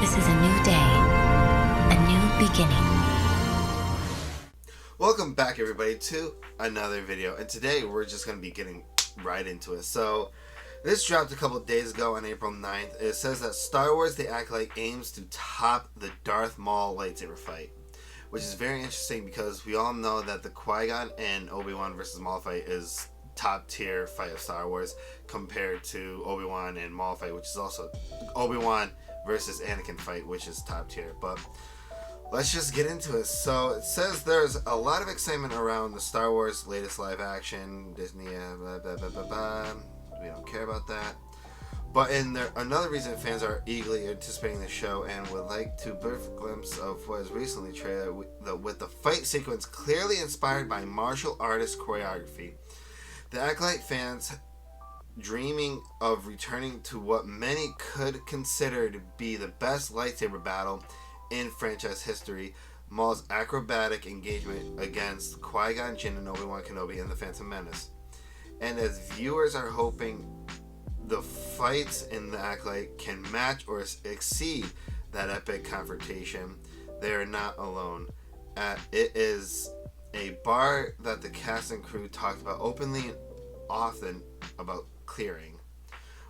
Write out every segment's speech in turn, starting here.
This is a new day, a new beginning. Welcome back, everybody, to another video, and today we're just going to be getting right into it. So, this dropped a couple days ago on April 9th. It says that Star Wars The Acolyte aims to top the Darth Maul lightsaber fight, which is very interesting because we all know that the Qui-Gon and Obi-Wan versus Maul fight is top tier fight of Star Wars compared to Obi-Wan and Maul fight, which is also Obi-Wan versus Anakin fight, which is top tier. But let's just get into it. So it says there's a lot of excitement around the Star Wars latest live action. Disney, blah, blah, blah, blah, blah. We don't care about that. But another reason fans are eagerly anticipating the show and would like to brief glimpse of what is recently trailer with the fight sequence clearly inspired by martial artist choreography. The Acolyte fans dreaming of returning to what many could consider to be the best lightsaber battle in franchise history, Maul's acrobatic engagement against Qui-Gon Jinn and Obi-Wan Kenobi in The Phantom Menace. And as viewers are hoping the fights in The Acolyte can match or exceed that epic confrontation, they are not alone. It is a bar that the cast and crew talked about openly and often about clearing,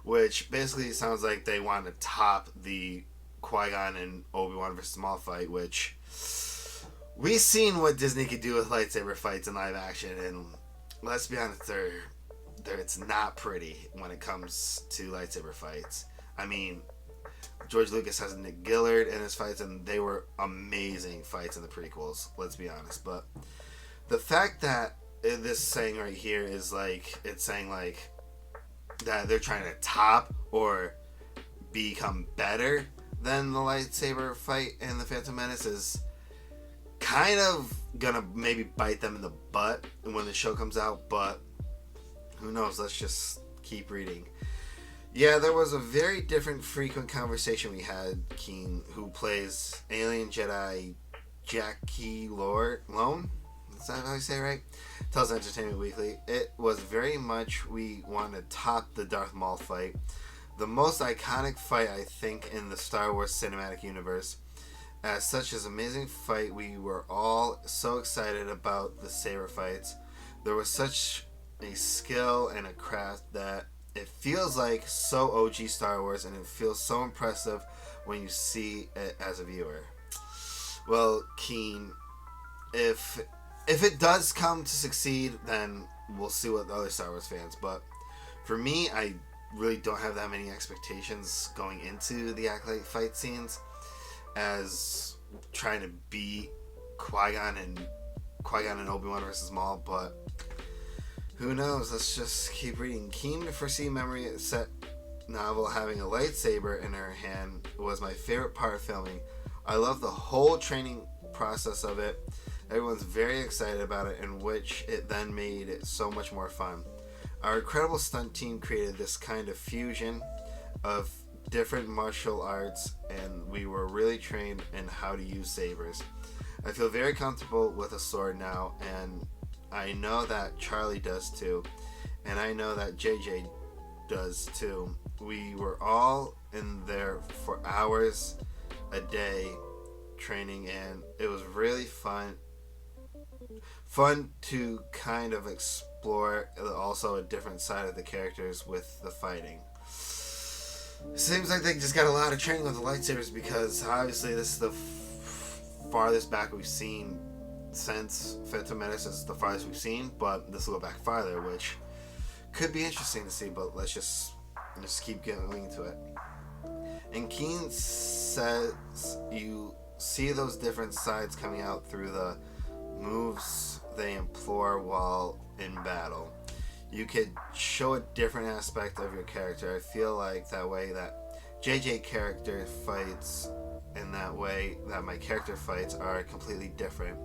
which basically sounds like they want to top the Qui-Gon and Obi-Wan versus Maul fight, which we've seen what Disney could do with lightsaber fights in live action, and let's be honest, it's not pretty when it comes to lightsaber fights. I mean, George Lucas has Nick Gillard in his fights, and they were amazing fights in the prequels, let's be honest. But the fact that this saying right here is like, it's saying like that they're trying to top or become better than the lightsaber fight in The Phantom Menace is kind of gonna maybe bite them in the butt when the show comes out, but who knows? Let's just keep reading. Yeah, there was a very different frequent conversation we had. Keen, who plays alien Jedi Jackie Lone, is that how you say it right? Tells Entertainment Weekly, it was very much we want to top the Darth Maul fight. The most iconic fight, I think, in the Star Wars cinematic universe. As such an amazing fight, we were all so excited about the saber fights. There was such a skill and a craft that it feels like so OG Star Wars, and it feels so impressive when you see it as a viewer. Well, Keen, if it does come to succeed, then we'll see what the other Star Wars fans. But for me, I really don't have that many expectations going into the Acolyte fight scenes as trying to beat Qui-Gon and Obi-Wan versus Maul, but who knows? Let's just keep reading. Keen to foresee memory set novel having a lightsaber in her hand was my favorite part of filming. I love the whole training process of it. Everyone's very excited about it, in which it then made it so much more fun. Our incredible stunt team created this kind of fusion of different martial arts, and we were really trained in how to use sabers. I feel very comfortable with a sword now, and I know that Charlie does too, and I know that JJ does too. We were all in there for hours a day training, and it was really fun to kind of explore also a different side of the characters with the fighting. Seems like they just got a lot of training with the lightsabers, because obviously this is the farthest back we've seen since Phantom Menace. Is the farthest we've seen, but this will go back farther, which could be interesting to see. But let's just keep going into it. And Keen says you see those different sides coming out through the moves they employ while in battle. You could show a different aspect of your character. I feel like that way that JJ character fights and that way that my character fights are completely different.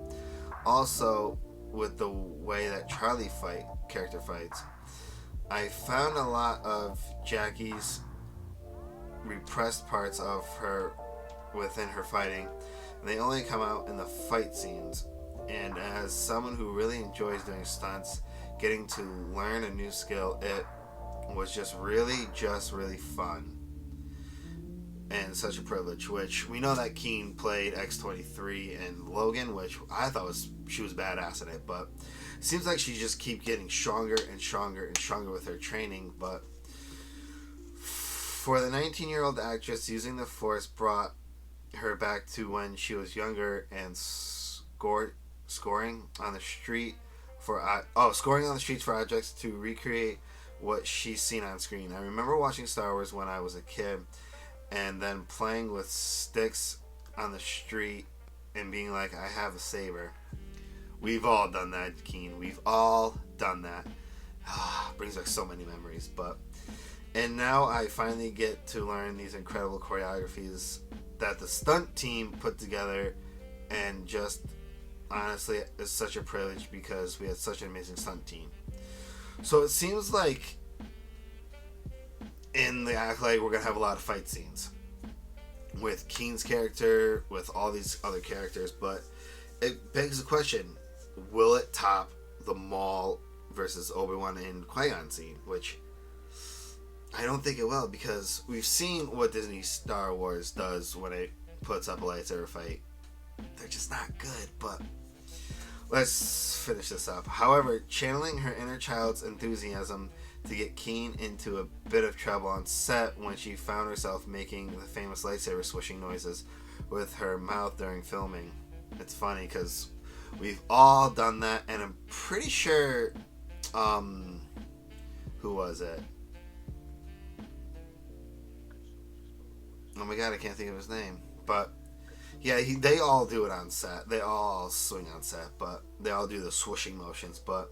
Also, with the way that Charlie character fights, I found a lot of Jackie's repressed parts of her within her fighting. They only come out in the fight scenes. And as someone who really enjoys doing stunts, getting to learn a new skill, it was just really fun. and such a privilege, which we know that Keen played X-23 in Logan, which I thought she was badass in it, but it seems like she just keeps getting stronger and stronger and stronger with her training. But for the 19-year-old actress, using the Force brought her back to when she was younger and scoring on the streets for objects to recreate what she's seen on screen. I remember watching Star Wars when I was a kid and then playing with sticks on the street and being like, I have a saber. We've all done that, Keen. We've all done that. Brings back so many memories. And now I finally get to learn these incredible choreographies that the stunt team put together, and just honestly, it's such a privilege because we had such an amazing stunt team. So it seems like in the Acolyte we're gonna have a lot of fight scenes with Keen's character, with all these other characters, but it begs the question: will it top the Maul versus Obi-Wan and Qui-Gon scene? Which I don't think it will, because we've seen what Disney Star Wars does when it puts up a lightsaber fight. They're just not good, but let's finish this up. However, channeling her inner child's enthusiasm to get Keen into a bit of trouble on set when she found herself making the famous lightsaber swishing noises with her mouth during filming. It's funny because we've all done that, and I'm pretty sure, who was it? Oh my god, I can't think of his name. But yeah, they all do it on set. They all swing on set, but they all do the swooshing motions. But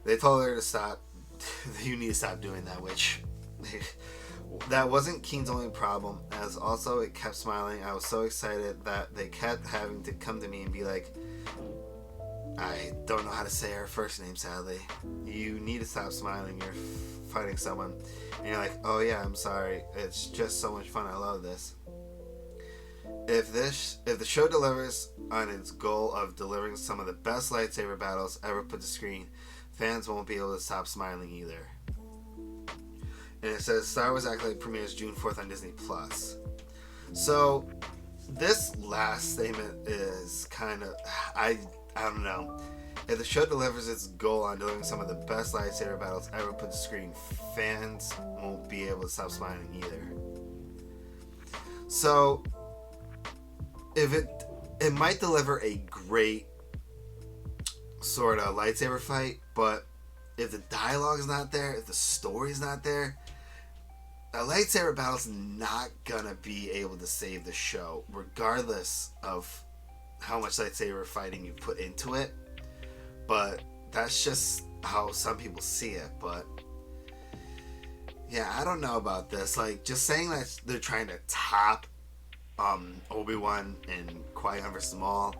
they told her to stop. You need to stop doing that, which that wasn't Keen's only problem, as also it kept smiling. I was so excited that they kept having to come to me and be like, I don't know how to say her first name, sadly. You need to stop smiling. You're fighting someone. And you're like, oh yeah, I'm sorry. It's just so much fun. I love this. If the show delivers on its goal of delivering some of the best lightsaber battles ever put to screen, fans won't be able to stop smiling either. And it says Star Wars Acolyte premieres June 4th on Disney+. So this last statement is kind of, I don't know. If the show delivers its goal on delivering some of the best lightsaber battles ever put to screen, fans won't be able to stop smiling either. So if it might deliver a great sort of lightsaber fight, but if the dialogue's not there, if the story's not there, a lightsaber battle's not gonna be able to save the show, regardless of how much lightsaber fighting you put into it. But that's just how some people see it. But yeah, I don't know about this. Like, just saying that they're trying to top Obi-Wan and Qui-Gon versus Maul,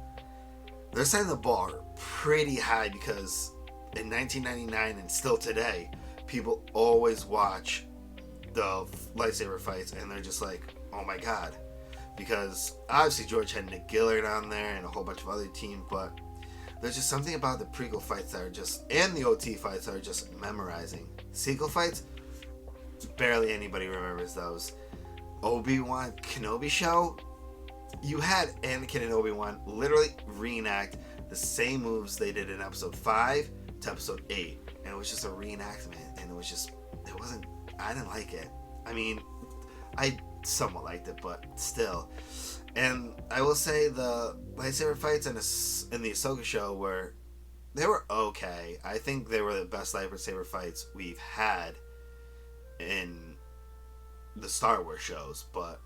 they're setting the bar pretty high, because in 1999 and still today, people always watch the lightsaber fights and they're just like, oh my god. Because obviously George had Nick Gillard on there and a whole bunch of other teams, but there's just something about the prequel fights that are just, and the OT fights that are just memorizing. Sequel fights, barely anybody remembers those. Obi-Wan Kenobi show, you had Anakin and Obi-Wan literally reenact the same moves they did in episode 5 to episode 8. And it was just a reenactment, and I didn't like it. I mean, I somewhat liked it, but still. And I will say the lightsaber fights in the Ahsoka show they were okay. I think they were the best lightsaber fights we've had in the Star Wars shows, but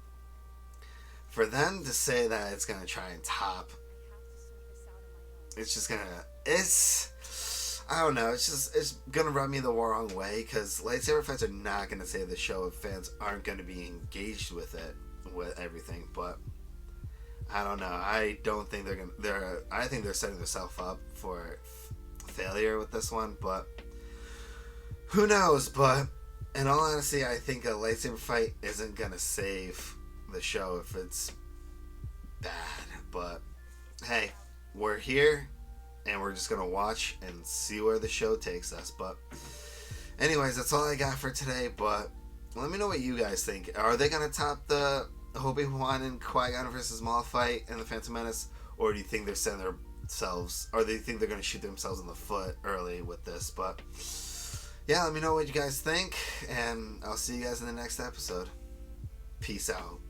for them to say that it's gonna try and top, I don't know, it's gonna rub me the wrong way, because lightsaber fights are not gonna save the show if fans aren't gonna be engaged with it, with everything. But I don't know. I don't think I think they're setting themselves up for failure with this one, but who knows? But in all honesty, I think a lightsaber fight isn't gonna save the show if it's bad. But hey, we're here and we're just gonna watch and see where the show takes us. But anyways, that's all I got for today. But Let me know what you guys think. Are they gonna top the Obi-Wan and Qui-Gon versus Maul fight in the Phantom Menace, or do you think they're setting themselves, or do you think they're gonna shoot themselves in the foot early with this? But yeah, let me know what you guys think, and I'll see you guys in the next episode. Peace out.